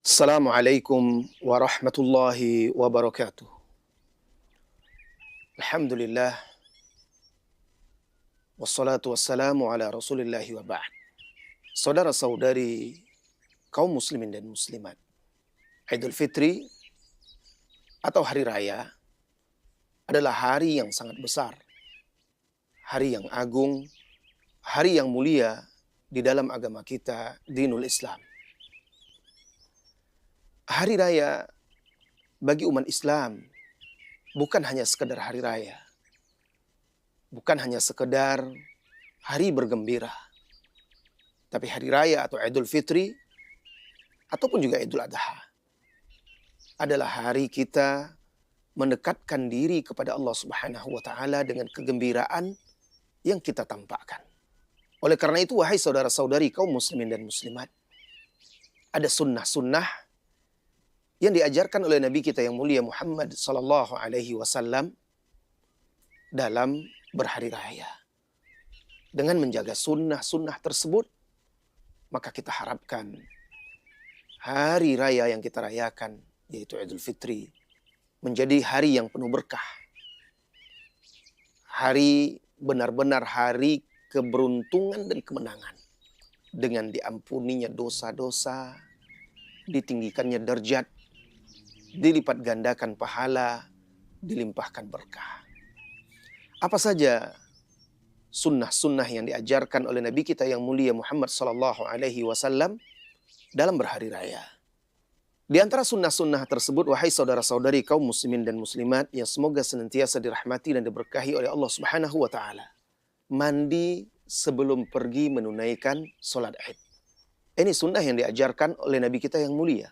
Assalamualaikum warahmatullahi wabarakatuh. Alhamdulillah, wassalatu wassalamu ala rasulillahi wa ba'd. Saudara-saudari kaum muslimin dan muslimat, Idul Fitri atau Hari Raya adalah hari yang sangat besar, hari yang agung, hari yang mulia di dalam agama kita, dinul Islam. Hari Raya bagi umat Islam bukan hanya sekedar hari raya, bukan hanya sekedar hari bergembira, tapi hari raya atau Idul Fitri ataupun juga Idul Adha adalah hari kita mendekatkan diri kepada Allah Subhanahu wa taala dengan kegembiraan yang kita tampakkan. Oleh karena itu, wahai saudara-saudari kaum muslimin dan muslimat, ada sunnah-sunnah yang diajarkan oleh Nabi kita yang mulia Muhammad sallallahu alaihi wasallam dalam berhari raya. Dengan menjaga sunnah-sunnah tersebut, maka kita harapkan hari raya yang kita rayakan, yaitu Idul Fitri, menjadi hari yang penuh berkah. Hari benar-benar hari keberuntungan dan kemenangan. Dengan diampuninya dosa-dosa, ditinggikannya derajat, dilipat gandakan pahala, dilimpahkan berkah. Apa saja sunnah-sunnah yang diajarkan oleh Nabi kita yang mulia Muhammad sallallahu alaihi wasallam dalam berhari raya? Di antara sunnah-sunnah tersebut, wahai saudara-saudari kaum muslimin dan muslimat yang semoga senantiasa dirahmati dan diberkahi oleh Allah Subhanahu wa taala, mandi sebelum pergi menunaikan salat Id. Ini sunnah yang diajarkan oleh Nabi kita yang mulia,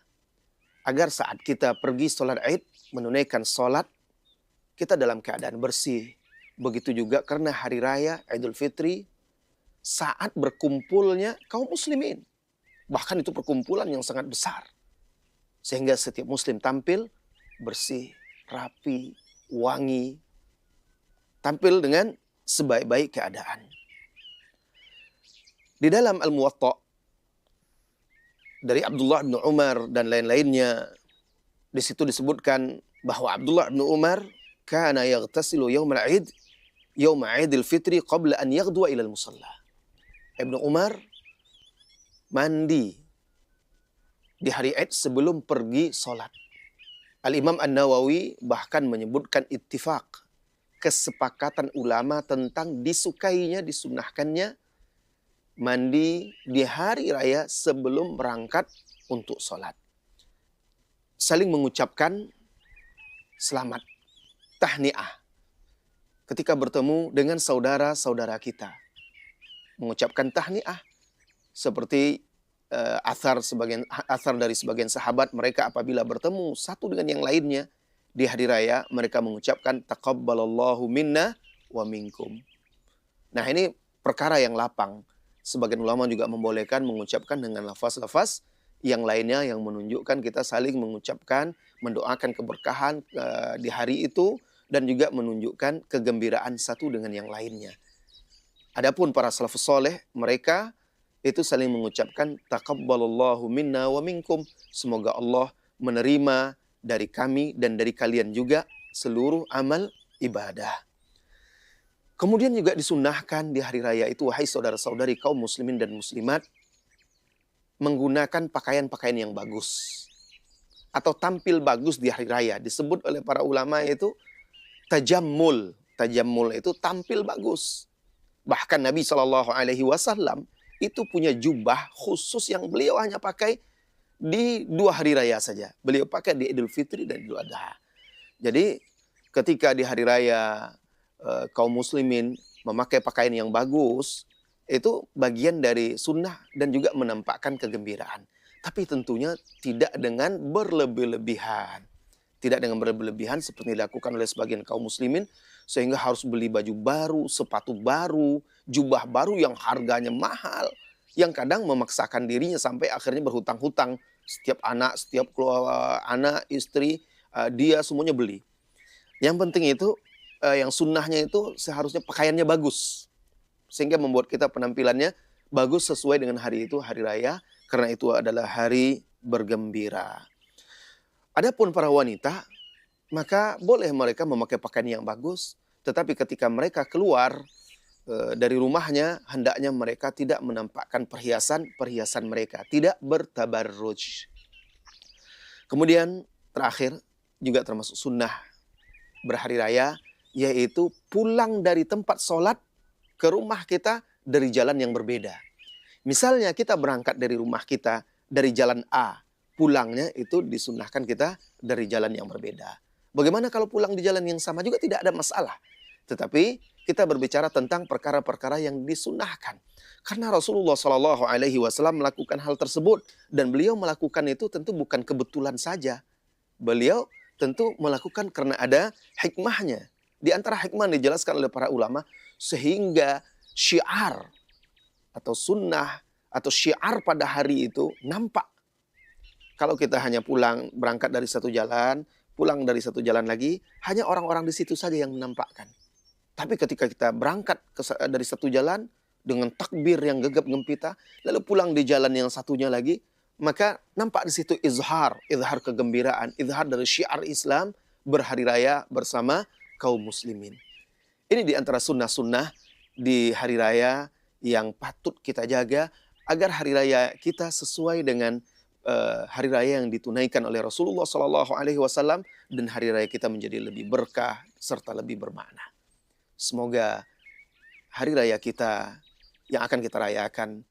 agar saat kita pergi salat Id, menunaikan salat, kita dalam keadaan bersih. Begitu juga karena hari raya Idul Fitri, saat berkumpulnya kaum muslimin. Bahkan itu perkumpulan yang sangat besar. Sehingga setiap muslim tampil bersih, rapi, wangi. Tampil dengan sebaik-baik keadaan. Di dalam Al-Muwatta, dari Abdullah bin Umar dan lain-lainnya, di situ disebutkan bahwa Abdullah bin Umar kana yaghtasilu yaumal Id, yaum Idul Fitri qabla an yaghdwa ila al-musalla. Ibnu Umar mandi di hari Id sebelum pergi salat. Al-Imam An-Nawawi bahkan menyebutkan ittifaq, kesepakatan ulama tentang disukainya, disunnahkannya mandi di hari raya sebelum berangkat untuk sholat. Saling mengucapkan selamat, tahniah, ketika bertemu dengan saudara-saudara kita. Mengucapkan tahniah, seperti asar dari sebagian sahabat, mereka apabila bertemu satu dengan yang lainnya di hari raya, mereka mengucapkan taqabbalallahu minna wa minkum. Nah, ini perkara yang lapang. Sebagian ulama juga membolehkan mengucapkan dengan lafaz-lafaz yang lainnya yang menunjukkan kita saling mengucapkan, mendoakan keberkahan di hari itu, dan juga menunjukkan kegembiraan satu dengan yang lainnya. Adapun para salafus soleh, mereka itu saling mengucapkan taqabbalallahu minna wa minkum. Semoga Allah menerima dari kami dan dari kalian juga seluruh amal ibadah. Kemudian juga disunnahkan di hari raya itu, wahai saudara-saudari kaum muslimin dan muslimat, menggunakan pakaian-pakaian yang bagus atau tampil bagus di hari raya. Disebut oleh para ulama itu tajammul. Tajammul itu tampil bagus. Bahkan Nabi Shallallahu alaihi wasallam itu punya jubah khusus yang beliau hanya pakai di 2 hari raya saja. Beliau pakai di Idul Fitri dan Idul Adha. Jadi ketika di hari raya kaum muslimin memakai pakaian yang bagus, itu bagian dari sunnah dan juga menampakkan kegembiraan. Tapi tentunya tidak dengan berlebih-lebihan. Tidak dengan berlebih-lebihan seperti dilakukan oleh sebagian kaum muslimin, sehingga harus beli baju baru, sepatu baru, jubah baru yang harganya mahal, yang kadang memaksakan dirinya sampai akhirnya berhutang-hutang. Setiap anak, setiap keluarga, anak, istri, dia semuanya beli. Yang penting itu, yang sunnahnya itu seharusnya pakaiannya bagus, sehingga membuat kita penampilannya bagus sesuai dengan hari itu, hari raya, karena itu adalah hari bergembira. Adapun para wanita, maka boleh mereka memakai pakaian yang bagus, tetapi ketika mereka keluar dari rumahnya, hendaknya mereka tidak menampakkan perhiasan-perhiasan mereka, tidak bertabarruj. Kemudian terakhir, juga termasuk sunnah berhari raya, yaitu pulang dari tempat sholat ke rumah kita dari jalan yang berbeda. Misalnya kita berangkat dari rumah kita dari jalan A, pulangnya itu disunnahkan kita dari jalan yang berbeda. Bagaimana kalau pulang di jalan yang sama juga tidak ada masalah. Tetapi kita berbicara tentang perkara-perkara yang disunnahkan. Karena Rasulullah Shallallahu Alaihi Wasallam melakukan hal tersebut dan beliau melakukan itu tentu bukan kebetulan saja. Beliau tentu melakukan karena ada hikmahnya. Di antara hikmah yang dijelaskan oleh para ulama, sehingga syiar atau sunnah atau syiar pada hari itu nampak. Kalau kita hanya pulang, berangkat dari satu jalan, pulang dari satu jalan lagi, hanya orang-orang di situ saja yang menampakkan. Tapi ketika kita berangkat dari satu jalan dengan takbir yang gegap gempita, lalu pulang di jalan yang satunya lagi, maka nampak di situ izhar kegembiraan, izhar dari syiar Islam berhari raya bersama kaum muslimin. Ini di antara sunnah-sunnah di hari raya yang patut kita jaga agar hari raya kita sesuai dengan hari raya yang ditunaikan oleh Rasulullah Sallallahu Alaihi Wasallam dan hari raya kita menjadi lebih berkah serta lebih bermakna. Semoga hari raya kita yang akan kita rayakan